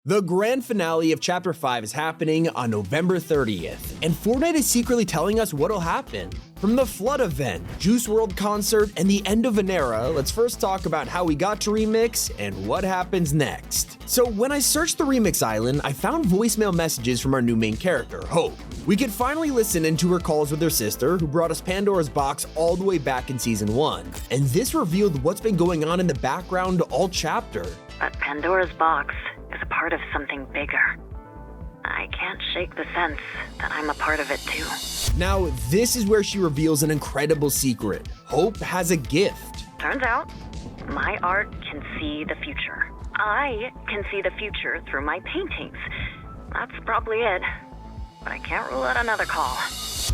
The grand finale of Chapter 5 is happening on November 30th, and Fortnite is secretly telling us what'll happen. From the Flood event, Juice WRLD concert, and the end of an era, let's first talk about how we got to Remix and what happens next. So when I searched the Remix Island, I found voicemail messages from our new main character, Hope. We could finally listen into her calls with her sister, who brought us Pandora's Box all the way back in Season 1. And this revealed what's been going on in the background all chapter. But Pandora's Box is a part of something bigger. I can't shake the sense that I'm a part of it too. Now, this is where she reveals an incredible secret. Hope has a gift. Turns out, my art can see the future. I can see the future through my paintings. That's probably it. But I can't rule out another call.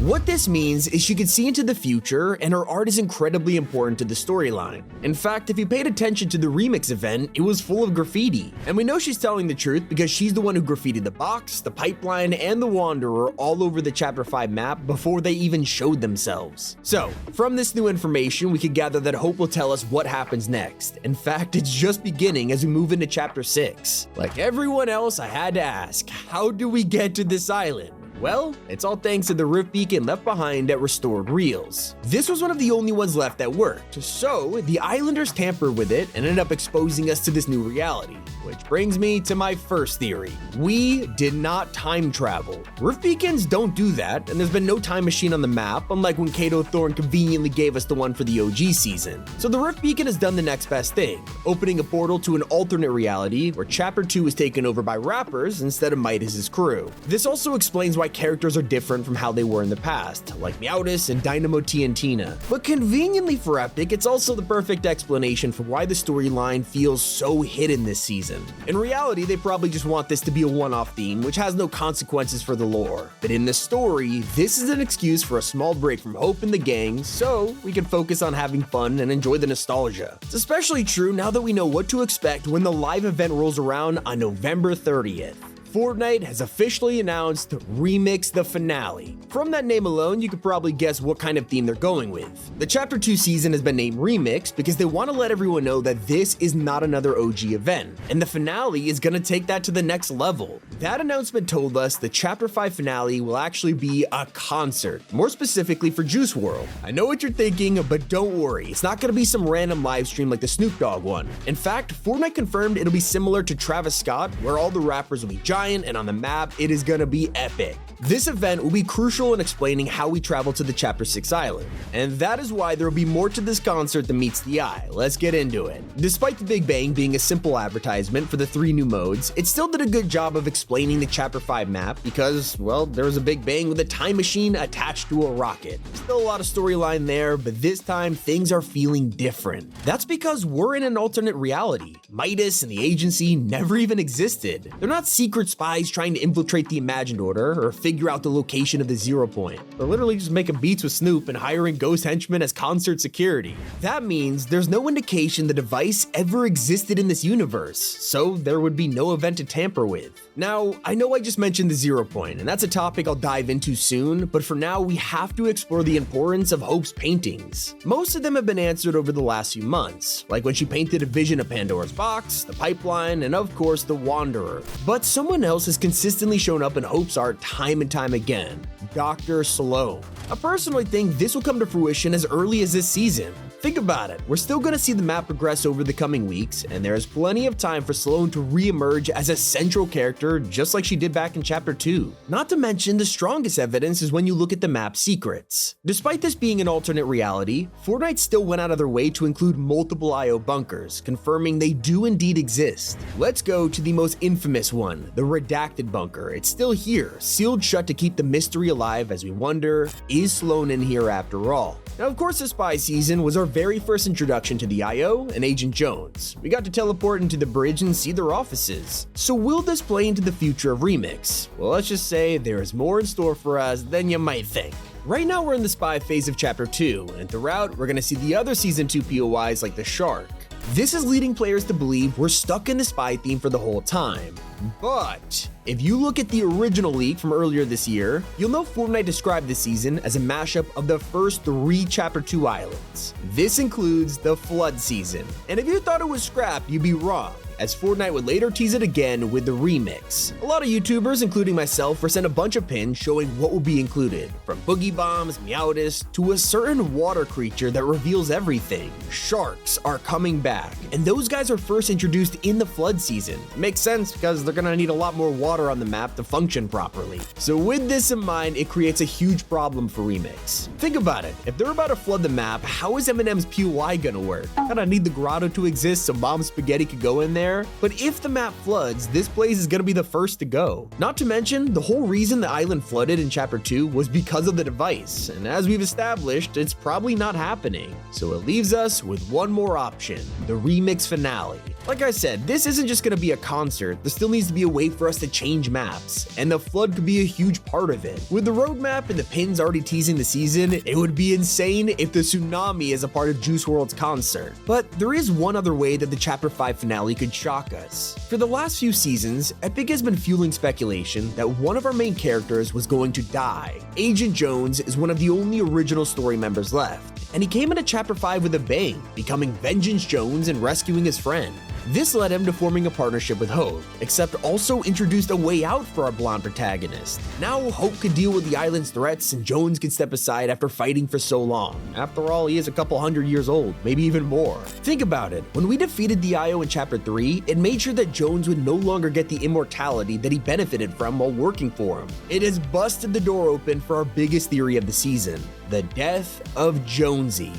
What this means is she can see into the future, and her art is incredibly important to the storyline. In fact, if you paid attention to the Remix event, it was full of graffiti. And we know she's telling the truth because she's the one who graffitied the box, the pipeline, and the Wanderer all over the Chapter 5 map before they even showed themselves. So, from this new information, we could gather that Hope will tell us what happens next. In fact, it's just beginning as we move into Chapter 6. Like everyone else, I had to ask, how do we get to this island? Well, it's all thanks to the Rift Beacon left behind at Restored Reels. This was one of the only ones left that worked, so the Islanders tampered with it and ended up exposing us to this new reality. Which brings me to my first theory. We did not time travel. Rift Beacons don't do that, and there's been no time machine on the map, unlike when Kato Thorn conveniently gave us the one for the OG season. So the Rift Beacon has done the next best thing, opening a portal to an alternate reality where Chapter 2 is taken over by rappers instead of Midas's crew. This also explains why characters are different from how they were in the past, like Meowtis and Dynamo T and Tina. But conveniently for Epic, it's also the perfect explanation for why the storyline feels so hidden this season. In reality, they probably just want this to be a one-off theme, which has no consequences for the lore. But in the story, this is an excuse for a small break from Hope and the gang, so we can focus on having fun and enjoy the nostalgia. It's especially true now that we know what to expect when the live event rolls around on November 30th. Fortnite has officially announced Remix the Finale. From that name alone, you could probably guess what kind of theme they're going with. The Chapter 2 season has been named Remix because they want to let everyone know that this is not another OG event, and the finale is going to take that to the next level. That announcement told us the Chapter 5 finale will actually be a concert, more specifically for Juice WRLD. I know what you're thinking, but don't worry, it's not going to be some random live stream like the Snoop Dogg one. In fact, Fortnite confirmed it'll be similar to Travis Scott, where all the rappers will be giant, and on the map, it is gonna be epic. This event will be crucial in explaining how we travel to the Chapter 6 island, and that is why there will be more to this concert than meets the eye. Let's get into it. Despite the Big Bang being a simple advertisement for the 3 new modes, it still did a good job of explaining the Chapter 5 map because, well, there was a Big Bang with a time machine attached to a rocket. Still a lot of storyline there, but this time things are feeling different. That's because we're in an alternate reality. Midas and the agency never even existed. They're not secret spies trying to infiltrate the Imagined Order or figure out the location of the Zero Point. They're literally just making beats with Snoop and hiring ghost henchmen as concert security. That means there's no indication the device ever existed in this universe, so there would be no event to tamper with. Now, I know I just mentioned the Zero Point, and that's a topic I'll dive into soon, but for now, we have to explore the importance of Hope's paintings. Most of them have been answered over the last few months, like when she painted a vision of Pandora's Box, the pipeline, and of course, the Wanderer. But someone else has consistently shown up in Hope's art time and time again, Dr. Slone. I personally think this will come to fruition as early as this season. Think about it, we're still gonna see the map progress over the coming weeks, and there is plenty of time for Slone to re-emerge as a central character just like she did back in Chapter 2. Not to mention, the strongest evidence is when you look at the map secrets. Despite this being an alternate reality, Fortnite still went out of their way to include multiple IO bunkers, confirming they do indeed exist. Let's go to the most infamous one, the Redacted bunker. It's still here, sealed shut to keep the mystery alive as we wonder, is Slone in here after all? Now, of course, the spy season was our very first introduction to the IO and Agent Jones. We got to teleport into the bridge and see their offices. So will this play into the future of Remix? Well, let's just say there is more in store for us than you might think. Right now we're in the spy phase of Chapter 2, and throughout we're going to see the other Season 2 POIs like the Shark. This is leading players to believe we're stuck in the spy theme for the whole time. But if you look at the original leak from earlier this year, you'll know Fortnite described this season as a mashup of the first 3 Chapter 2 islands. This includes the Flood season. And if you thought it was scrapped, you'd be wrong. as Fortnite would later tease it again with the remix. A lot of YouTubers, including myself, were sent a bunch of pins showing what will be included, from boogie bombs, Meowtis, to a certain water creature that reveals everything. Sharks are coming back, and those guys are first introduced in the flood season. It makes sense because they're gonna need a lot more water on the map to function properly. So with this in mind, it creates a huge problem for Remix. Think about it, if they're about to flood the map, how is Eminem's POI gonna work? Gotta need the grotto to exist so Mom Spaghetti could go in there, but if the map floods, this place is gonna be the first to go. Not to mention, the whole reason the island flooded in Chapter 2 was because of the device, and as we've established, it's probably not happening. So it leaves us with one more option, the Remix finale. Like I said, this isn't just gonna be a concert, there still needs to be a way for us to change maps, and the flood could be a huge part of it. With the roadmap and the pins already teasing the season, it would be insane if the tsunami is a part of Juice WRLD's concert. But there is one other way that the Chapter 5 finale could shock us. For the last few seasons, Epic has been fueling speculation that one of our main characters was going to die. Agent Jones is one of the only original story members left, and he came into Chapter 5 with a bang, becoming Vengeance Jones and rescuing his friend. This led him to forming a partnership with Hope, except also introduced a way out for our blonde protagonist. Now Hope could deal with the island's threats and Jones could step aside after fighting for so long. After all, he is a couple hundred years old, maybe even more. Think about it, when we defeated Dio in Chapter 3, it made sure that Jones would no longer get the immortality that he benefited from while working for him. It has busted the door open for our biggest theory of the season, the death of Jonesy.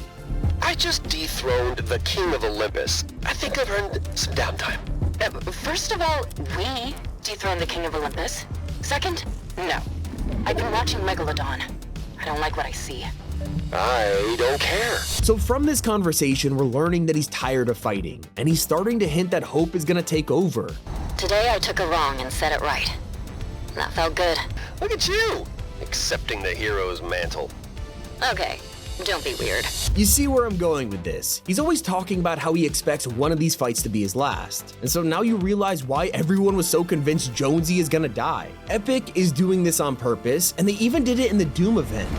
I just dethroned the King of Olympus. I think I've earned some downtime. First of all, we dethroned the King of Olympus. Second, no. I've been watching Megalodon. I don't like what I see. I don't care. So from this conversation, we're learning that he's tired of fighting, and he's starting to hint that Hope is gonna take over. Today I took a wrong and said it right. That felt good. Look at you, accepting the hero's mantle. Okay, don't be weird. You see where I'm going with this. He's always talking about how he expects one of these fights to be his last. And so now you realize why everyone was so convinced Jonesy is gonna die. Epic is doing this on purpose, and they even did it in the Doom event.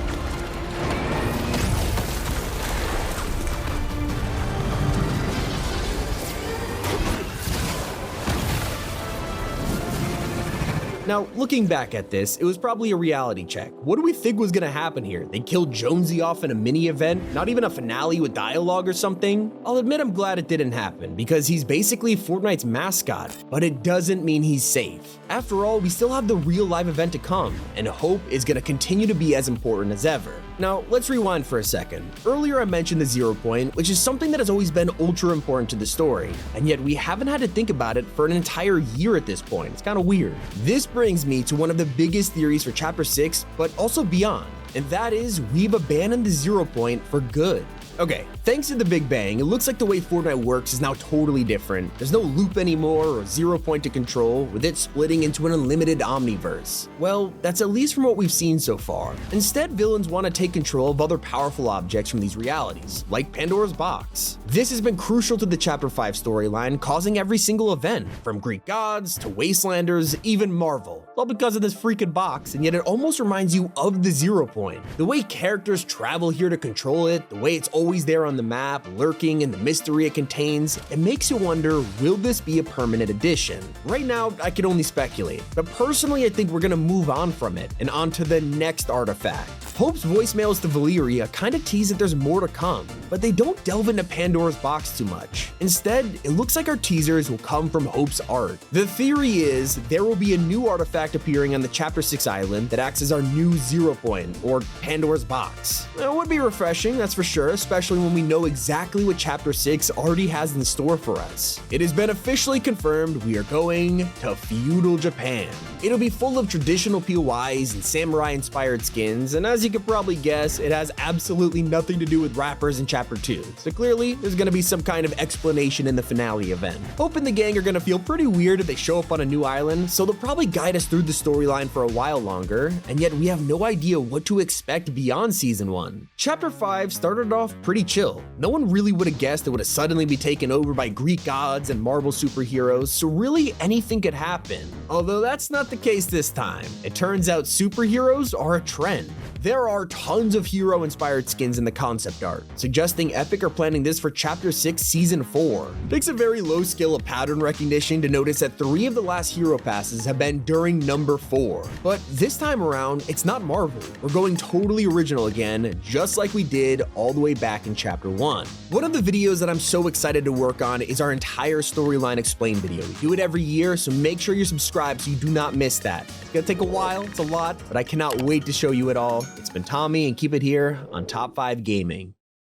Now, looking back at this, it was probably a reality check. What do we think was gonna happen here? They killed Jonesy off in a mini event, not even a finale with dialogue or something? I'll admit I'm glad it didn't happen, because he's basically Fortnite's mascot, but it doesn't mean he's safe. After all, we still have the real live event to come, and Hope is gonna continue to be as important as ever. Now, let's rewind for a second. Earlier I mentioned the 0 point, which is something that has always been ultra important to the story, and yet we haven't had to think about it for an entire year at this point. It's kinda weird. This brings me to one of the biggest theories for Chapter 6, but also beyond, and that is we've abandoned the 0 point for good. Okay, thanks to the Big Bang, it looks like the way Fortnite works is now totally different. There's no loop anymore or 0 point to control, with it splitting into an unlimited omniverse. Well, that's at least from what we've seen so far. Instead, villains want to take control of other powerful objects from these realities, like Pandora's box. This has been crucial to the Chapter 5 storyline, causing every single event, from Greek gods to Wastelanders, even Marvel. All because of this freaking box, and yet it almost reminds you of the 0 point. The way characters travel here to control it, the way it's always there on the map, lurking, and the mystery it contains, it makes you wonder, will this be a permanent addition? Right now, I can only speculate, but personally I think we're gonna move on from it and on to the next artifact. Hope's voicemails to Valeria kind of tease that there's more to come, but they don't delve into Pandora's box too much. Instead, it looks like our teasers will come from Hope's art. The theory is there will be a new artifact appearing on the Chapter 6 island that acts as our new 0 point, or Pandora's box. It would be refreshing, that's for sure, especially when we know exactly what Chapter 6 already has in store for us. It has been officially confirmed we are going to feudal Japan. It'll be full of traditional POIs and samurai-inspired skins, and as you could probably guess, it has absolutely nothing to do with rappers in Chapter 2. So clearly, there's gonna be some kind of explanation in the finale event. Hope and the gang are gonna feel pretty weird if they show up on a new island, so they'll probably guide us through the storyline for a while longer, and yet we have no idea what to expect beyond Season 1. Chapter 5 started off pretty chill. No one really would have guessed it would have suddenly be taken over by Greek gods and Marvel superheroes, so really anything could happen. Although that's not the case this time. It turns out superheroes are a trend. There are tons of hero-inspired skins in the concept art, suggesting Epic are planning this for Chapter 6 Season 4. It takes a very low skill of pattern recognition to notice that 3 of the last hero passes have been during number 4. But this time around, it's not Marvel. We're going totally original again, just like we did all the way back in Chapter 1. One of the videos that I'm so excited to work on is our entire storyline explained video. We do it every year, so make sure you're subscribed so you do not miss that. It's gonna take a while, it's a lot, but I cannot wait to show you it all. It's been Tommy, and keep it here on Top 5 Gaming.